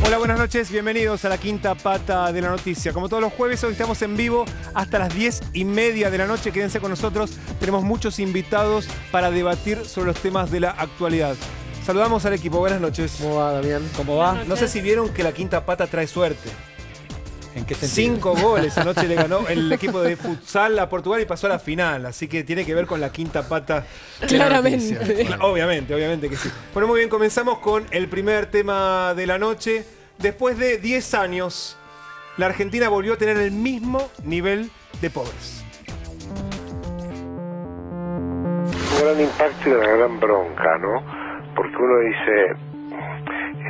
Hola, buenas noches, bienvenidos a la Quinta Pata de la Noticia. Como todos los jueves, hoy estamos en vivo hasta las 10:30 de la noche. Quédense con nosotros, tenemos muchos invitados para debatir sobre los temas de la actualidad. Saludamos al equipo, buenas noches. ¿Cómo va, Damián? ¿Cómo va? No sé si vieron que la Quinta Pata trae suerte. ¿En qué sentido? 5 goles anoche le ganó el equipo de futsal a Portugal y pasó a la final. Así que tiene que ver con la Quinta Pata de la noticia. Obviamente que sí. Bueno, muy bien, comenzamos con el primer tema de la noche. Después de 10 años, la Argentina volvió a tener el mismo nivel de pobres. Un gran impacto y una gran bronca, ¿no? Porque uno dice,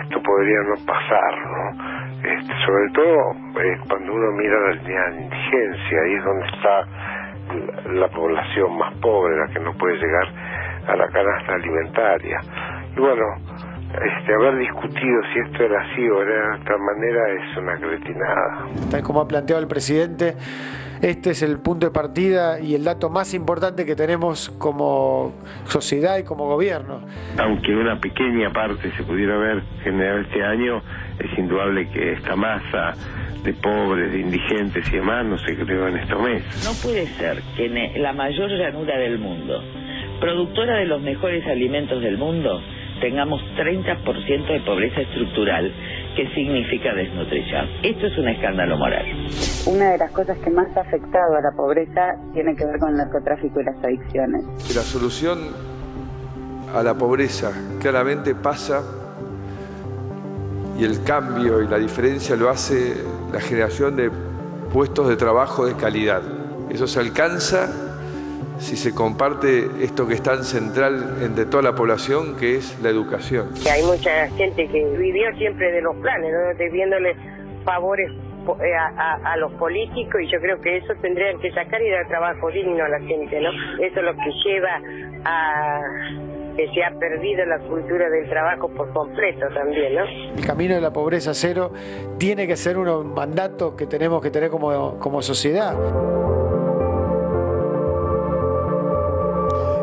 esto podría no pasar, ¿no? Sobre todo cuando uno mira la indigencia, ahí es donde está la población más pobre, la que no puede llegar a la canasta alimentaria. Y bueno, haber discutido si esto era así o era de otra manera es una cretinada. Tal como ha planteado el presidente, este es el punto de partida y el dato más importante que tenemos como sociedad y como gobierno. Aunque una pequeña parte se pudiera haber generado este año, es indudable que esta masa de pobres, de indigentes y demás no se creó en estos meses. No puede ser que en la mayor llanura del mundo, productora de los mejores alimentos del mundo, tengamos 30% de pobreza estructural, que significa desnutrición. Esto es un escándalo moral. Una de las cosas que más ha afectado a la pobreza tiene que ver con el narcotráfico y las adicciones. La solución a la pobreza claramente pasa, y el cambio y la diferencia lo hace la generación de puestos de trabajo de calidad. Eso se alcanza si se comparte esto que es tan central entre toda la población, que es la educación. Hay mucha gente que vivió siempre de los planes, ¿no? Debiéndole favores a los políticos, y yo creo que eso tendrían que sacar y dar trabajo digno a la gente, ¿no? Eso es lo que lleva a que se ha perdido la cultura del trabajo por completo también, ¿no? El camino de la pobreza cero tiene que ser un mandato que tenemos que tener como sociedad.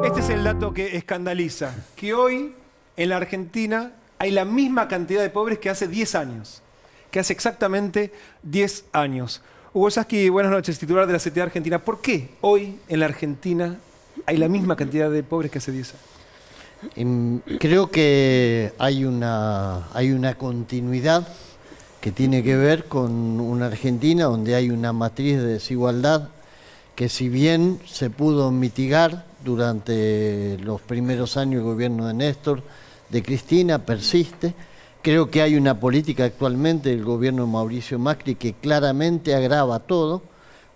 Este es el dato que escandaliza, que hoy en la Argentina hay la misma cantidad de pobres que hace 10 años, que hace exactamente 10 años. Hugo Yasky, buenas noches, titular de la CTA Argentina. ¿Por qué hoy en la Argentina hay la misma cantidad de pobres que hace 10 años? Creo que hay una continuidad que tiene que ver con una Argentina donde hay una matriz de desigualdad que, si bien se pudo mitigar durante los primeros años del gobierno de Néstor, de Cristina, persiste. Creo que hay una política actualmente del gobierno de Mauricio Macri que claramente agrava todo.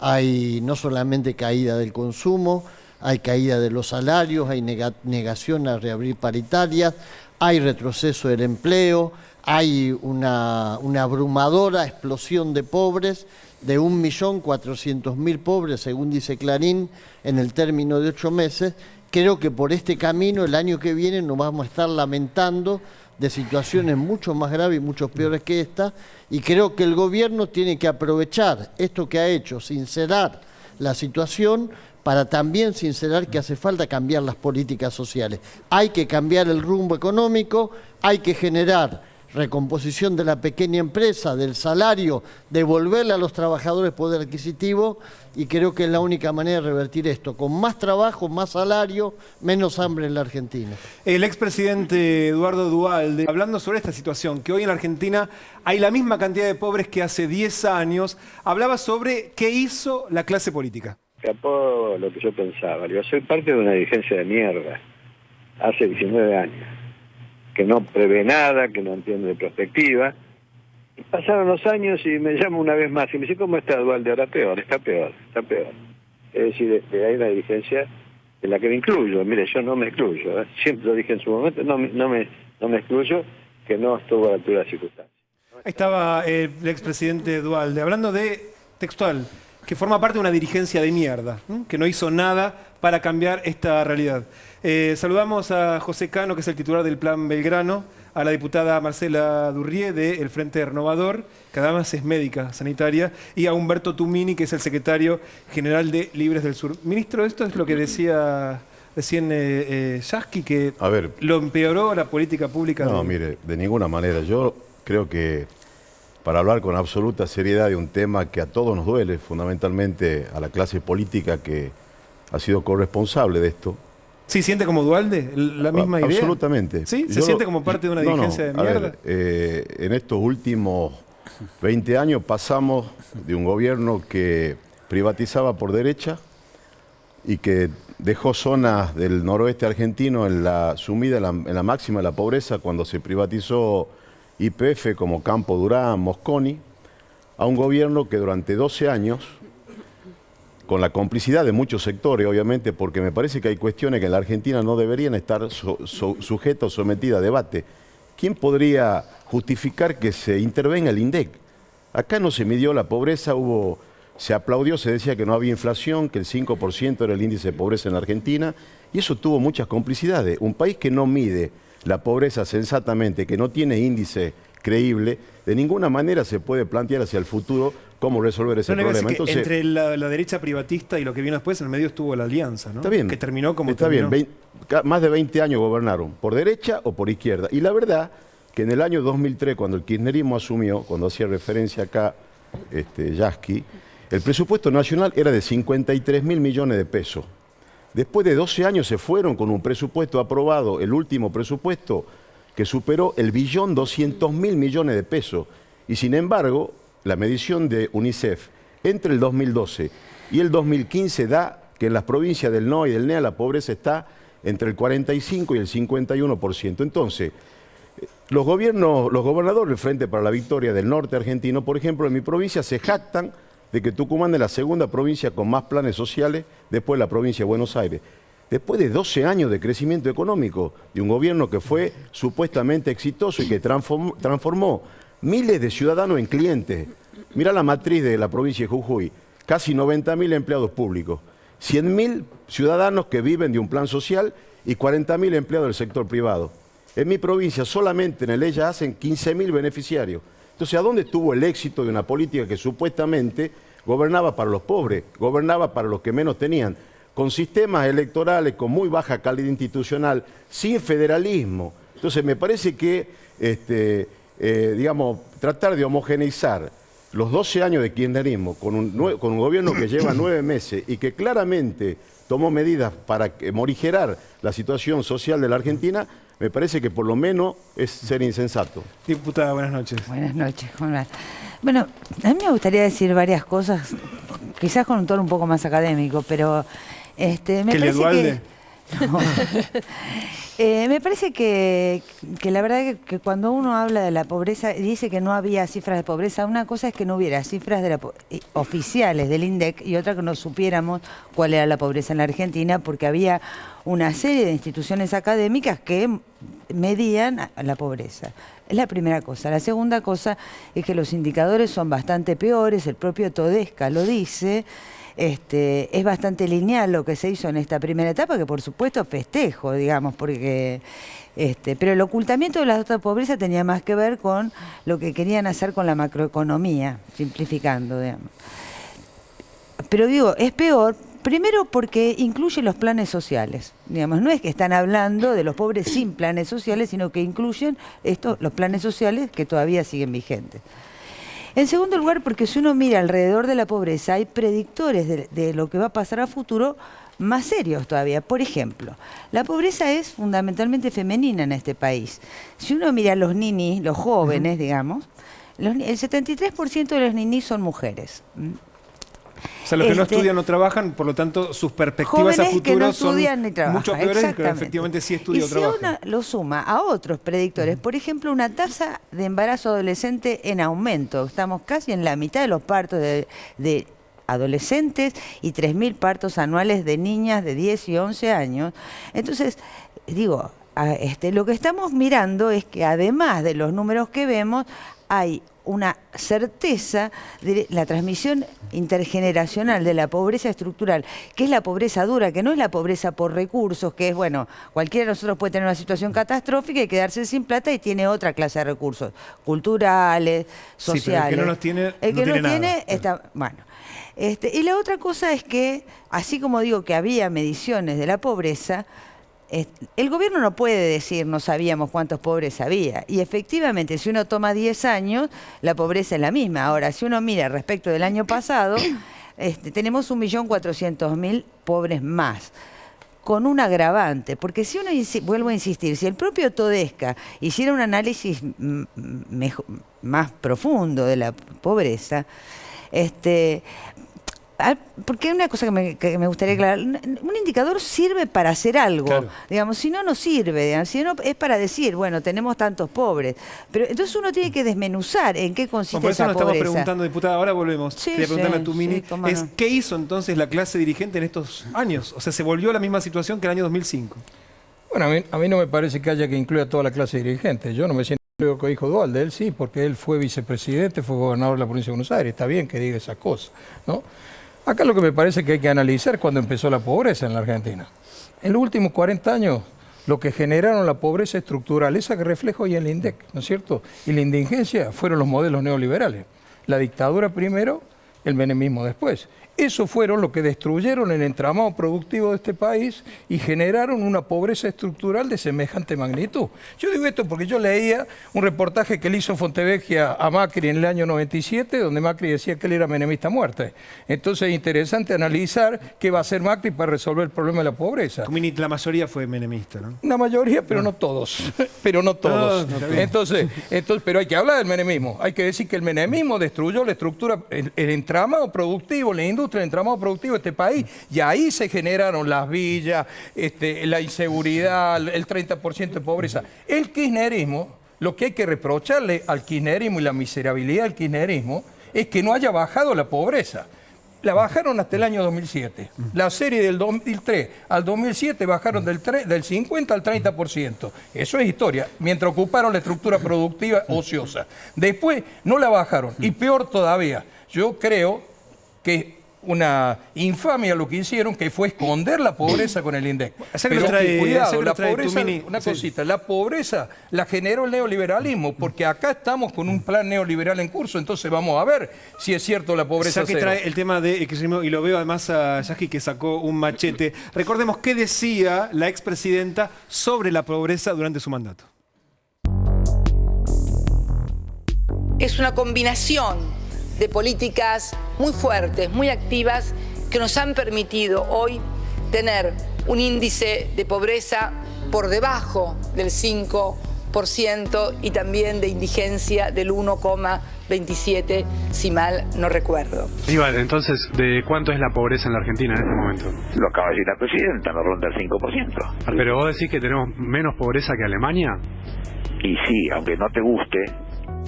Hay no solamente caída del consumo, hay caída de los salarios, hay negación a reabrir paritarias, hay retroceso del empleo, hay una abrumadora explosión de pobres, de 1.400.000 pobres, según dice Clarín, en el término de 8 meses. Creo que por este camino el año que viene nos vamos a estar lamentando de situaciones mucho más graves y mucho peores que esta, y creo que el gobierno tiene que aprovechar esto que ha hecho, sincerar la situación, para también sincerar que hace falta cambiar las políticas sociales. Hay que cambiar el rumbo económico, hay que generar recomposición de la pequeña empresa, del salario, devolverle a los trabajadores poder adquisitivo, y creo que es la única manera de revertir esto, con más trabajo, más salario, menos hambre en la Argentina. El expresidente Eduardo Duhalde, hablando sobre esta situación, que hoy en la Argentina hay la misma cantidad de pobres que hace 10 años, hablaba sobre qué hizo la clase política. Escapó lo que yo pensaba. Yo soy parte de una dirigencia de mierda, hace 19 años, que no prevé nada, que no entiende de perspectiva. Y pasaron los años y me llama una vez más y me dice, ¿cómo está Duhalde? Ahora peor, está peor. Es decir, hay una dirigencia en la que me incluyo. Mire, yo no me excluyo, ¿eh? Siempre lo dije en su momento, no me excluyo, que no estuvo a la altura de las circunstancias. Ahí estaba el expresidente Duhalde, hablando de, textual, que forma parte de una dirigencia de mierda, que no hizo nada para cambiar esta realidad. Saludamos a José Cano, que es el titular del Plan Belgrano, a la diputada Marcela Durrié del Frente Renovador, que además es médica sanitaria, y a Humberto Tumini, que es el secretario general de Libres del Sur. Ministro, esto es lo que decía recién Yasky, que lo empeoró la política pública. No, mire, de ninguna manera. Yo creo que para hablar con absoluta seriedad de un tema que a todos nos duele, fundamentalmente a la clase política que ha sido corresponsable de esto. ¿Sí siente como Duhalde la misma idea? Absolutamente. ¿Sí? ¿Se siente como parte de una dirigencia de mierda? En estos últimos 20 años pasamos de un gobierno que privatizaba por derecha y que dejó zonas del noroeste argentino sumida en la máxima de la pobreza cuando se privatizó YPF como Campo Durán, Mosconi, a un gobierno que durante 12 años, con la complicidad de muchos sectores, obviamente, porque me parece que hay cuestiones que en la Argentina no deberían estar sujetas o sometidas a debate. ¿Quién podría justificar que se intervenga el INDEC? Acá no se midió la pobreza, se aplaudió, se decía que no había inflación, que el 5% era el índice de pobreza en la Argentina, y eso tuvo muchas complicidades. Un país que no mide la pobreza sensatamente, que no tiene índice creíble, de ninguna manera se puede plantear hacia el futuro cómo resolver ese problema. Entonces, entre la derecha privatista y lo que vino después, en el medio estuvo la alianza, ¿no? Está bien. Que terminó como está terminó. Bien, más de 20 años gobernaron, por derecha o por izquierda. Y la verdad que en el año 2003, cuando el kirchnerismo asumió, cuando hacía referencia acá Yasky, el presupuesto nacional era de 53.000 millones de pesos. Después de 12 años se fueron con un presupuesto aprobado, el último presupuesto, que superó el 1.200.000 millones de pesos. Y sin embargo, la medición de UNICEF entre el 2012 y el 2015 da que en las provincias del NOA y del NEA la pobreza está entre el 45 y el 51%. Entonces, los gobernadores del Frente para la Victoria del norte argentino, por ejemplo, en mi provincia se jactan de que Tucumán es la segunda provincia con más planes sociales después de la provincia de Buenos Aires. Después de 12 años de crecimiento económico, de un gobierno que fue supuestamente exitoso y que transformó miles de ciudadanos en clientes. Mirá la matriz de la provincia de Jujuy, casi 90.000 empleados públicos, 100.000 ciudadanos que viven de un plan social y 40.000 empleados del sector privado. En mi provincia solamente en el ELLA hacen 15.000 beneficiarios. Entonces, ¿a dónde estuvo el éxito de una política que supuestamente gobernaba para los pobres, gobernaba para los que menos tenían, con sistemas electorales con muy baja calidad institucional, sin federalismo? Entonces, me parece que, digamos, tratar de homogeneizar los 12 años de kirchnerismo con un gobierno que lleva 9 meses y que claramente tomó medidas para morigerar la situación social de la Argentina, me parece que por lo menos es ser insensato. Diputada, buenas noches. Buenas noches, Juan. Bueno, a mí me gustaría decir varias cosas, quizás con un tono un poco más académico, pero me parece que... No. Me parece que la verdad que cuando uno habla de la pobreza y dice que no había cifras de pobreza, una cosa es que no hubiera cifras oficiales del INDEC y otra que no supiéramos cuál era la pobreza en la Argentina, porque había una serie de instituciones académicas que medían la pobreza. Es la primera cosa. La segunda cosa es que los indicadores son bastante peores, el propio Todesca lo dice. Es bastante lineal lo que se hizo en esta primera etapa, que por supuesto festejo, digamos, porque pero el ocultamiento de la otra pobreza tenía más que ver con lo que querían hacer con la macroeconomía, simplificando, digamos. Pero digo, es peor, primero porque incluye los planes sociales, digamos, no es que están hablando de los pobres sin planes sociales, sino que incluyen los planes sociales que todavía siguen vigentes. En segundo lugar, porque si uno mira alrededor de la pobreza, hay predictores de lo que va a pasar a futuro más serios todavía. Por ejemplo, la pobreza es fundamentalmente femenina en este país. Si uno mira a los ninis, los jóvenes, digamos, el 73% de los ninis son mujeres. O sea, los que no estudian no trabajan, por lo tanto, sus perspectivas a futuro son mucho peores que efectivamente sí estudian o trabajan. Y si uno lo suma a otros predictores, por ejemplo, una tasa de embarazo adolescente en aumento. Estamos casi en la mitad de los partos de adolescentes y 3.000 partos anuales de niñas de 10 y 11 años. Entonces, digo, lo que estamos mirando es que además de los números que vemos, hay una certeza de la transmisión intergeneracional de la pobreza estructural, que es la pobreza dura, que no es la pobreza por recursos, que es, bueno, cualquiera de nosotros puede tener una situación catastrófica y quedarse sin plata y tiene otra clase de recursos, culturales, sociales. Sí, pero el que no los tiene, el que no tiene está, bueno. Y la otra cosa es que, así como digo que había mediciones de la pobreza, el gobierno no puede decir no sabíamos cuántos pobres había. Y efectivamente, si uno toma 10 años, la pobreza es la misma. Ahora, si uno mira respecto del año pasado, tenemos 1.400.000 pobres más. Con un agravante, porque si uno, vuelvo a insistir, si el propio Todesca hiciera un análisis más profundo de la pobreza, porque hay una cosa que me gustaría aclarar. Un indicador sirve para hacer algo. Claro. Digamos, si no, no sirve. Digamos, si no, es para decir, bueno, tenemos tantos pobres. Pero entonces uno tiene que desmenuzar en qué consiste esa pobreza. Por eso nos estamos preguntando, diputada, ahora volvemos. Quería preguntarle a Tumini, ¿qué hizo entonces la clase dirigente en estos años? O sea, ¿se volvió a la misma situación que el año 2005? Bueno, a mí no me parece que haya que incluir a toda la clase dirigente. Yo no me siento con que dijo Duhalde, él sí, porque él fue vicepresidente, fue gobernador de la provincia de Buenos Aires. Está bien que diga esas cosas, ¿no? Acá lo que me parece que hay que analizar cuando empezó la pobreza en la Argentina. En los últimos 40 años, lo que generaron la pobreza estructural, esa que refleja hoy en el INDEC, ¿no es cierto? Y la indigencia fueron los modelos neoliberales. La dictadura primero, el menemismo después. Esos fueron los que destruyeron el entramado productivo de este país y generaron una pobreza estructural de semejante magnitud. Yo digo esto porque yo leía un reportaje que le hizo Fontevecchia a Macri en el año 97, donde Macri decía que él era menemista a muerte. Entonces es interesante analizar qué va a hacer Macri para resolver el problema de la pobreza. La mayoría fue menemista, ¿no? Una mayoría, pero no todos. Pero no todos. Entonces, pero hay que hablar del menemismo. Hay que decir que el menemismo destruyó la estructura, el entramado productivo, la industria, el entramado productivo de este país, y ahí se generaron las villas, la inseguridad, el 30% de pobreza. El kirchnerismo, lo que hay que reprocharle al kirchnerismo y la miserabilidad del kirchnerismo es que no haya bajado la pobreza. La bajaron hasta el año 2007. La serie del 2003 al 2007 bajaron del 50 al 30%. Eso es historia, mientras ocuparon la estructura productiva ociosa. Después no la bajaron, y peor todavía, yo creo que una infamia lo que hicieron, que fue esconder la pobreza con el INDEC. Pero cuidado, la pobreza, una cosita, la pobreza la generó el neoliberalismo, porque acá estamos con un plan neoliberal en curso, entonces vamos a ver si es cierto la pobreza cero. Trae el tema de kirchnerismo, y lo veo además a Yasky que sacó un machete. Recordemos qué decía la expresidenta sobre la pobreza durante su mandato. Es una combinación de políticas muy fuertes, muy activas, que nos han permitido hoy tener un índice de pobreza por debajo del 5% y también de indigencia del 1,27%, si mal no recuerdo. Iván, entonces, ¿de cuánto es la pobreza en la Argentina en este momento? Lo acaba de decir la presidenta, no ronda el 5%. Pero vos decís que tenemos menos pobreza que Alemania. Y sí, aunque no te guste.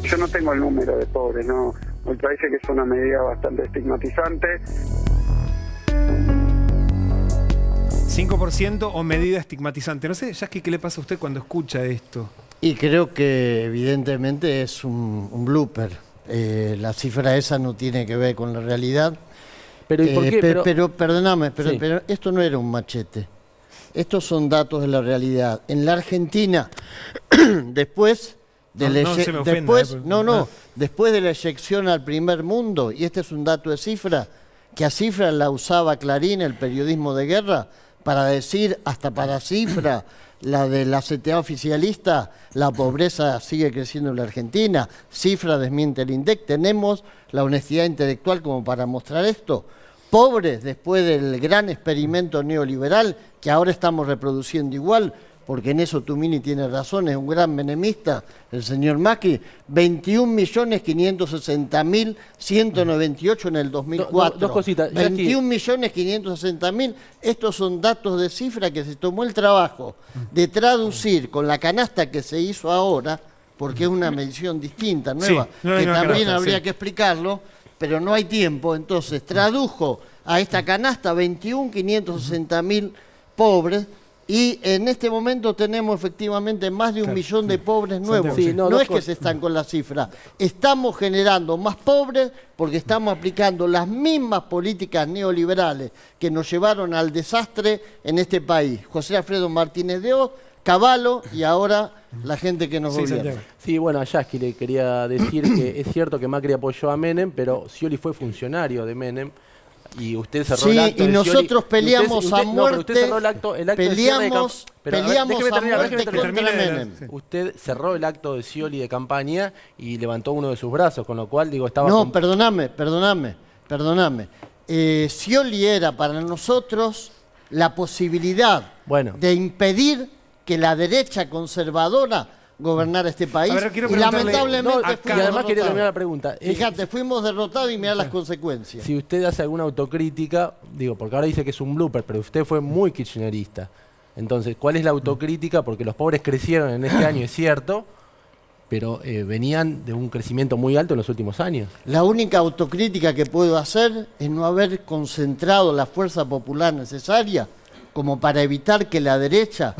Yo no tengo el número de pobres, no. Me parece que es una medida bastante estigmatizante. 5% o medida estigmatizante. No sé, Yasky, ¿qué le pasa a usted cuando escucha esto? Y creo que evidentemente es un blooper. La cifra esa no tiene que ver con la realidad. Pero, ¿y por qué? Pero perdóname, pero esto no era un machete. Estos son datos de la realidad. En la Argentina, después de la eyección al primer mundo, y este es un dato de cifra, que a cifra la usaba Clarín, el periodismo de guerra, para decir, hasta para cifra, la de la CTA oficialista, la pobreza sigue creciendo en la Argentina, cifra desmiente el INDEC, tenemos la honestidad intelectual como para mostrar esto. Pobres después del gran experimento neoliberal, que ahora estamos reproduciendo igual, porque en eso Tumini tiene razón, es un gran menemista, el señor Macri, 21.560.198 en el 2004. Dos cositas. 21.560.000, estos son datos de cifra que se tomó el trabajo de traducir con la canasta que se hizo ahora, porque es una medición distinta, nueva, que también habría que explicarlo, pero no hay tiempo, entonces tradujo a esta canasta 21.560.000 pobres, y en este momento tenemos efectivamente más de 1 millón de pobres nuevos. No es que se están con la cifra. Estamos generando más pobres porque estamos aplicando las mismas políticas neoliberales que nos llevaron al desastre en este país. José Alfredo Martínez de Oz, Cavallo y ahora la gente que nos gobierna. Sí, bueno, a Yasky le quería decir que es cierto que Macri apoyó a Menem, pero Scioli fue funcionario de Menem. Y usted cerró el acto y de nosotros Scioli. peleamos a muerte. Pero usted cerró el acto de cierre peleamos a muerte contra Menem. Usted cerró el acto de Scioli de campaña y levantó uno de sus brazos, con lo cual, digo, estaba... No, perdóname. Scioli era para nosotros la posibilidad de impedir que la derecha conservadora gobernar este país. Ver, y lamentablemente y además quería terminar la pregunta. Fíjate, fuimos derrotados y mirá las consecuencias. Si usted hace alguna autocrítica, digo, porque ahora dice que es un blooper, pero usted fue muy kirchnerista. Entonces, ¿cuál es la autocrítica? Porque los pobres crecieron en este año, es cierto, pero venían de un crecimiento muy alto en los últimos años. La única autocrítica que puedo hacer es no haber concentrado la fuerza popular necesaria como para evitar que la derecha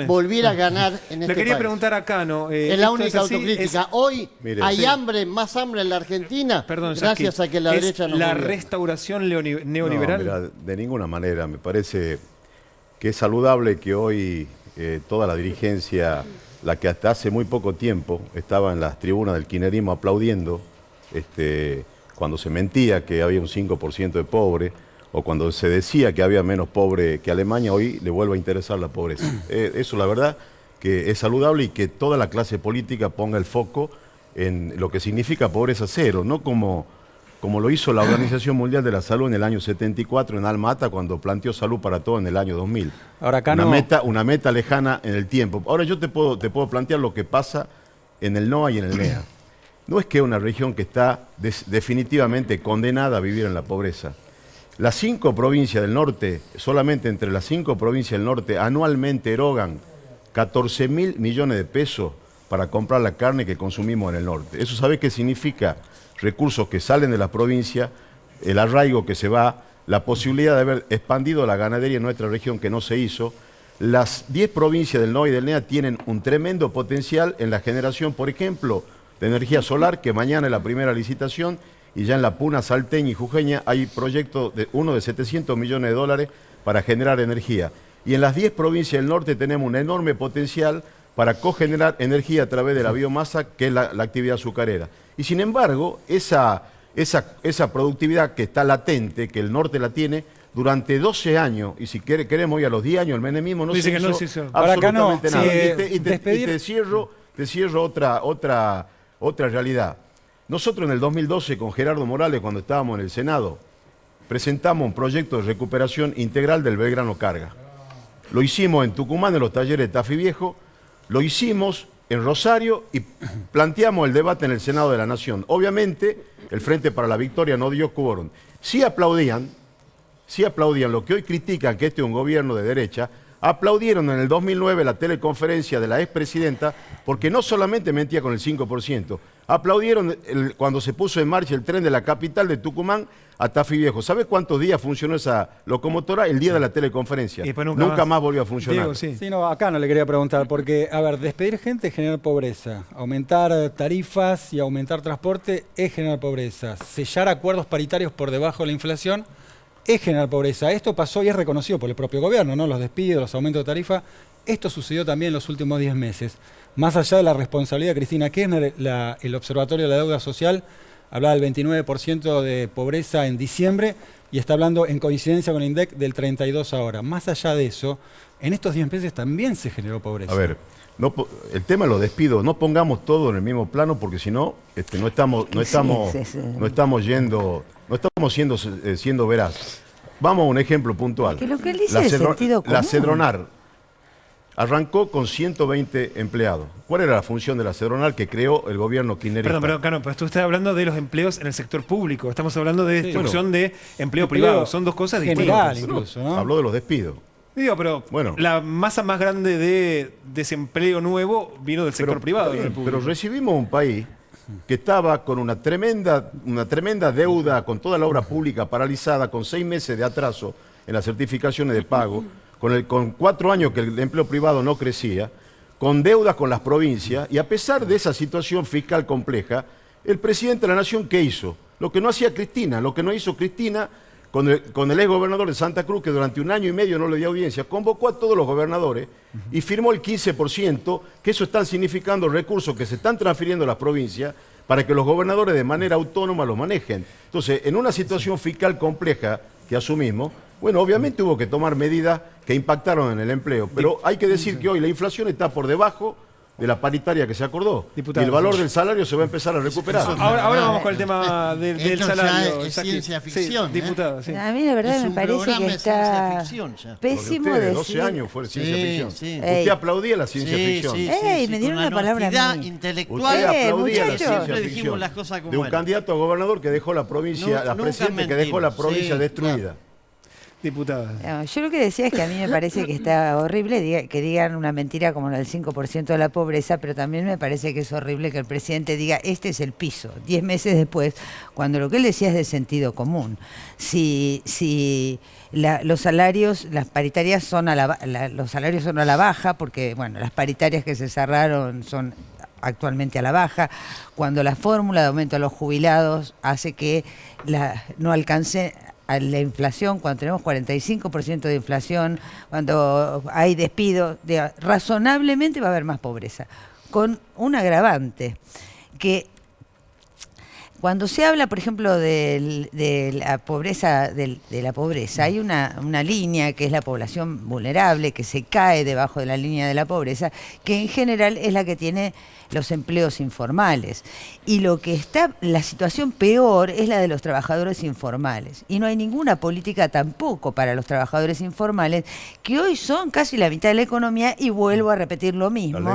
volviera a ganar en este país. Le quería preguntar a Cano. Es la única autocrítica. Hoy hay hambre, más hambre en la Argentina, gracias a que la derecha no ¿La restauración neoliberal? No, mira, de ninguna manera. Me parece que es saludable que hoy toda la dirigencia, la que hasta hace muy poco tiempo estaba en las tribunas del kirchnerismo aplaudiendo, cuando se mentía que había un 5% de pobres, o cuando se decía que había menos pobre que Alemania, hoy le vuelve a interesar la pobreza. Eso la verdad que es saludable y que toda la clase política ponga el foco en lo que significa pobreza cero, no como lo hizo la Organización Mundial de la Salud en el año 74 en Alma-Ata, cuando planteó salud para todos en el año 2000. Ahora, acá una meta lejana en el tiempo. Ahora yo te puedo plantear lo que pasa en el NOA y en el NEA. No es que es una región que está definitivamente condenada a vivir en la pobreza. Las 5 provincias del norte, solamente entre las 5 provincias del norte, anualmente erogan 14.000 millones de pesos para comprar la carne que consumimos en el norte. ¿Eso sabe qué significa? Recursos que salen de la provincia, el arraigo que se va, la posibilidad de haber expandido la ganadería en nuestra región que no se hizo. Las 10 provincias del NOA y del NEA tienen un tremendo potencial en la generación, por ejemplo, de energía solar, que mañana es la primera licitación, y ya en la Puna, Salteña y Jujeña hay proyectos uno de 700 millones de dólares para generar energía. Y en las 10 provincias del norte tenemos un enorme potencial para cogenerar energía a través de la biomasa, que es la actividad azucarera. Y sin embargo, esa productividad que está latente, que el norte la tiene, durante 12 años, y si queremos ir a los 10 años, el menemismo no se hizo absolutamente nada. Y te cierro otra realidad. Nosotros en el 2012, con Gerardo Morales, cuando estábamos en el Senado, presentamos un proyecto de recuperación integral del Belgrano Carga. Lo hicimos en Tucumán, en los talleres de Tafí Viejo, lo hicimos en Rosario y planteamos el debate en el Senado de la Nación. Obviamente, el Frente para la Victoria no dio quórum. Sí aplaudían lo que hoy critican, que este es un gobierno de derecha. Aplaudieron en el 2009 la teleconferencia de la expresidenta porque no solamente mentía con el 5%, aplaudieron cuando se puso en marcha el tren de la capital de Tucumán a Tafí Viejo. ¿Sabe cuántos días funcionó esa locomotora? El día de la teleconferencia. Nunca más volvió a funcionar. Diego, acá no le quería preguntar, porque, a ver, despedir gente es generar pobreza. Aumentar tarifas y aumentar transporte es generar pobreza. Sellar acuerdos paritarios por debajo de la inflación es generar pobreza. Esto pasó y es reconocido por el propio gobierno, ¿no? Los despidos, los aumentos de tarifa. Esto sucedió también en los últimos 10 meses. Más allá de la responsabilidad de Cristina Kirchner, el Observatorio de la Deuda Social hablaba del 29% de pobreza en diciembre y está hablando en coincidencia con el INDEC del 32% ahora. Más allá de eso, en estos 10 meses también se generó pobreza. A ver, el tema de los despidos, no pongamos todo en el mismo plano porque si no, no estamos siendo veraz. Vamos a un ejemplo puntual. Que lo que él dice es sentido común. La Cedronar arrancó con 120 empleados. ¿Cuál era la función de la Cedronar que creó el gobierno kirchnerista? Perdón, Cano, pero tú estás hablando de los empleos en el sector público. Estamos hablando de destrucción de empleo privado. Son dos cosas distintas. Incluso, ¿no? Habló de los despidos. Digo, pero la masa más grande de desempleo nuevo vino del sector privado. Pero recibimos un país que estaba con una tremenda deuda, con toda la obra pública paralizada, con 6 meses de atraso en las certificaciones de pago, con 4 años que el empleo privado no crecía, con deudas con las provincias, y a pesar de esa situación fiscal compleja, el presidente de la Nación, ¿qué hizo? Lo que no hacía Cristina, lo que no hizo Cristina con el exgobernador de Santa Cruz, que durante 1 año y medio no le dio audiencia, convocó a todos los gobernadores y firmó el 15%, que eso están significando recursos que se están transfiriendo a las provincias para que los gobernadores de manera autónoma los manejen. Entonces, en una situación fiscal compleja que asumimos, bueno, obviamente hubo que tomar medidas que impactaron en el empleo, pero hay que decir que hoy la inflación está por debajo de la paritaria que se acordó. Diputado, y el valor del salario se va a empezar a recuperar. Ahora vamos con el tema del salario. Es ciencia ficción. Sí, diputado, sí. A mí la verdad me parece que está pésimo ustedes, decir... 12 años fue ciencia ficción. Sí. Usted aplaudía la ciencia ficción. Me dieron una palabra a mí. intelectual. Usted aplaudía la muchachos. ciencia Dijimos ficción las cosas como de un eran. candidato a gobernador que dejó la provincia, la presidente que dejó la provincia destruida. Diputada. No, yo lo que decía es que a mí me parece que está horrible que digan una mentira como la del 5% de la pobreza, pero también me parece que es horrible que el presidente diga, este es el piso, 10 meses después, cuando lo que él decía es de sentido común. Si los salarios, las paritarias son los salarios son a la baja, porque bueno, las paritarias que se cerraron son actualmente a la baja, cuando la fórmula de aumento a los jubilados hace que no alcance a la inflación, cuando tenemos 45% de inflación, cuando hay despidos, razonablemente va a haber más pobreza, con un agravante, que cuando se habla, por ejemplo, de la pobreza, hay una línea que es la población vulnerable, que se cae debajo de la línea de la pobreza, que en general es la que tiene los empleos informales. Y la situación peor es la de los trabajadores informales. Y no hay ninguna política tampoco para los trabajadores informales, que hoy son casi la mitad de la economía, y vuelvo a repetir lo mismo.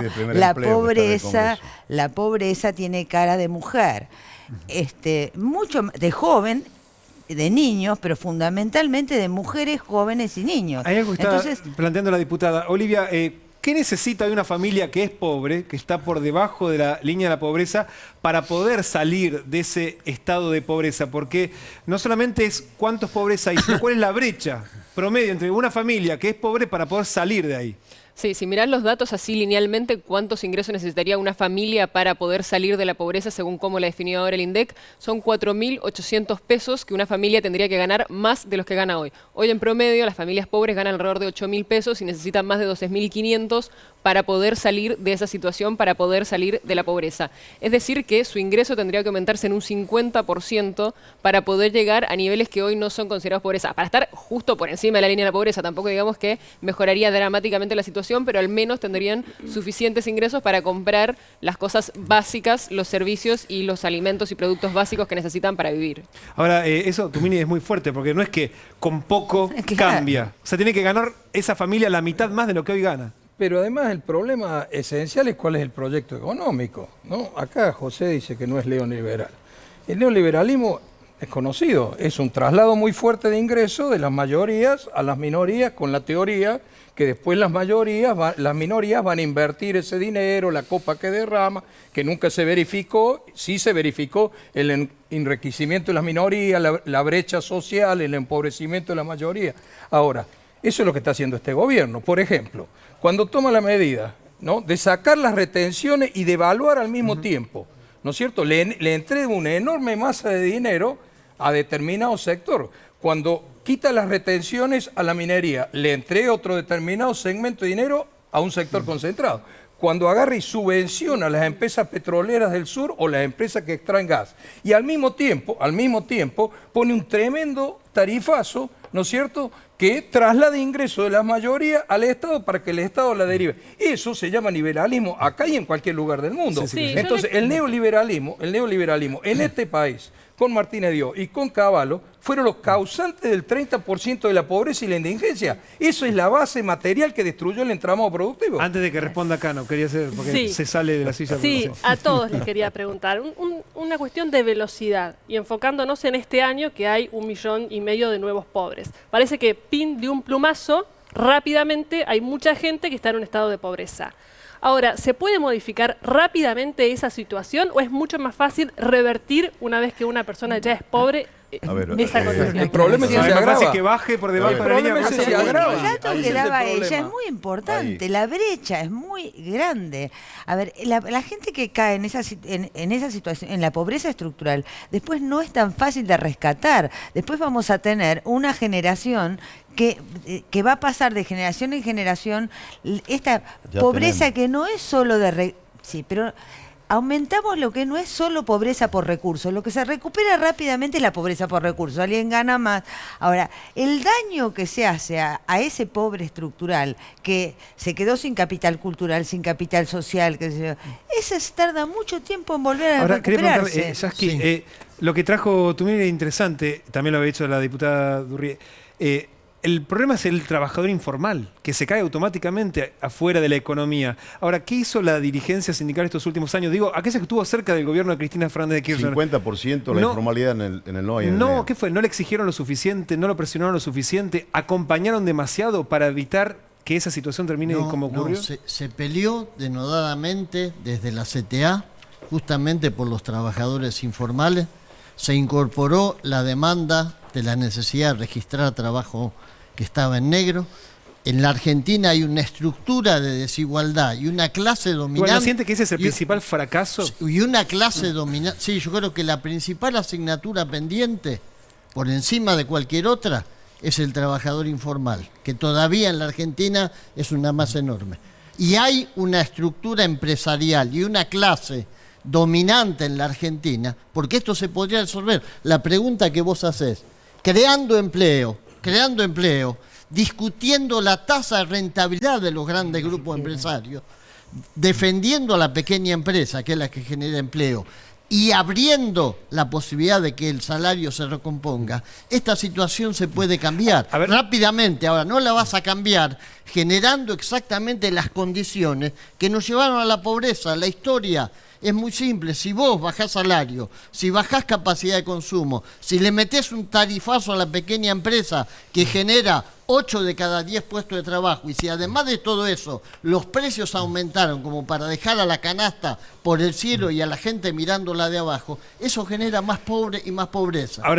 La pobreza tiene cara de mujer. Mucho de joven, de niños, pero fundamentalmente de mujeres, jóvenes y niños. Hay algo que está planteando la diputada. Olivia, ¿qué necesita de una familia que es pobre, que está por debajo de la línea de la pobreza, para poder salir de ese estado de pobreza? Porque no solamente es cuántos pobres hay, sino cuál es la brecha promedio entre una familia que es pobre para poder salir de ahí. Sí, si mirás los datos así linealmente, ¿cuántos ingresos necesitaría una familia para poder salir de la pobreza según cómo la definió ahora el INDEC? Son 4.800 pesos que una familia tendría que ganar más de los que gana hoy. Hoy en promedio las familias pobres ganan alrededor de 8.000 pesos y necesitan más de 12.500 para poder salir de esa situación, para poder salir de la pobreza. Es decir, que su ingreso tendría que aumentarse en un 50% para poder llegar a niveles que hoy no son considerados pobreza. Para estar justo por encima de la línea de la pobreza, tampoco digamos que mejoraría dramáticamente la situación, pero al menos tendrían suficientes ingresos para comprar las cosas básicas, los servicios y los alimentos y productos básicos que necesitan para vivir. Ahora, eso, Tumini, es muy fuerte, porque no es que con poco cambia. O sea, tiene que ganar esa familia la mitad más de lo que hoy gana. Pero además el problema esencial es cuál es el proyecto económico, ¿no? Acá José dice que no es neoliberal. El neoliberalismo es conocido, es un traslado muy fuerte de ingresos de las mayorías a las minorías, con la teoría que después las minorías van a invertir ese dinero, la copa que derrama, que nunca se verificó, sí se verificó el enriquecimiento de las minorías, la brecha social, el empobrecimiento de la mayoría. Ahora, eso es lo que está haciendo este gobierno. Por ejemplo, cuando toma la medida, ¿no?, de sacar las retenciones y de evaluar al mismo tiempo, ¿no es cierto?, le entrega una enorme masa de dinero a determinado sector. Cuando quita las retenciones a la minería, le entrega otro determinado segmento de dinero a un sector concentrado. Cuando agarra y subvenciona a las empresas petroleras del sur o las empresas que extraen gas. Y al mismo tiempo, pone un tremendo tarifazo, ¿no es cierto?, que traslade ingresos de la mayoría al Estado para que el Estado la derive. Eso se llama liberalismo acá y en cualquier lugar del mundo. Sí, entonces, el neoliberalismo en este país, con Martínez Dios y con Cavallo, fueron los causantes del 30% de la pobreza y la indigencia. Eso es la base material que destruyó el entramado productivo. Antes de que responda Cano, quería hacer, porque se sale de la silla. Sí, a todos les quería preguntar. Una cuestión de velocidad y enfocándonos en este año que hay 1,5 millones de nuevos pobres. Parece que pin de un plumazo, rápidamente hay mucha gente que está en un estado de pobreza. Ahora, ¿se puede modificar rápidamente esa situación o es mucho más fácil revertir una vez que una persona ya es pobre esa condición? El problema es que se agrava. Que baje por debajo de la línea. El dato que daba ella es muy importante. Ahí. La brecha es muy grande. A ver, la gente que cae en esa situación, en la pobreza estructural, después no es tan fácil de rescatar. Después vamos a tener una generación que va a pasar de generación en generación esta pobreza que no es solo de... Sí, pero aumentamos lo que no es solo pobreza por recursos. Lo que se recupera rápidamente es la pobreza por recursos. Alguien gana más. Ahora, el daño que se hace a ese pobre estructural que se quedó sin capital cultural, sin capital social, ese tarda mucho tiempo en volver a recuperarse. Quería preguntar, lo que trajo tu es interesante, también lo había dicho la diputada Durrié. El problema es el trabajador informal, que se cae automáticamente afuera de la economía. Ahora, ¿qué hizo la dirigencia sindical estos últimos años? Digo, aquella que estuvo cerca del gobierno de Cristina Fernández de Kirchner. 50% la informalidad en el NOA y en el No, NEA. ¿qué fue? ¿No le exigieron lo suficiente? ¿No lo presionaron lo suficiente? ¿Acompañaron demasiado para evitar que esa situación termine como ocurrió? No, se peleó denodadamente desde la CTA, justamente por los trabajadores informales. Se incorporó la demanda de la necesidad de registrar trabajo que estaba en negro. En la Argentina hay una estructura de desigualdad y una clase dominante. ¿No siente que ese es el principal fracaso? Y una clase dominante. Sí, yo creo que la principal asignatura pendiente, por encima de cualquier otra, es el trabajador informal, que todavía en la Argentina es una masa enorme. Y hay una estructura empresarial y una clase dominante en la Argentina, porque esto se podría resolver. La pregunta que vos hacés, creando empleo, discutiendo la tasa de rentabilidad de los grandes grupos empresarios, defendiendo a la pequeña empresa, que es la que genera empleo, y abriendo la posibilidad de que el salario se recomponga, esta situación se puede cambiar rápidamente. Ahora, no la vas a cambiar generando exactamente las condiciones que nos llevaron a la pobreza. La historia es muy simple. Si vos bajás salario, si bajás capacidad de consumo, si le metés un tarifazo a la pequeña empresa que genera 8 de cada 10 puestos de trabajo, y si además de todo eso los precios aumentaron como para dejar a la canasta por el cielo y a la gente mirándola de abajo, eso genera más pobre y más pobreza.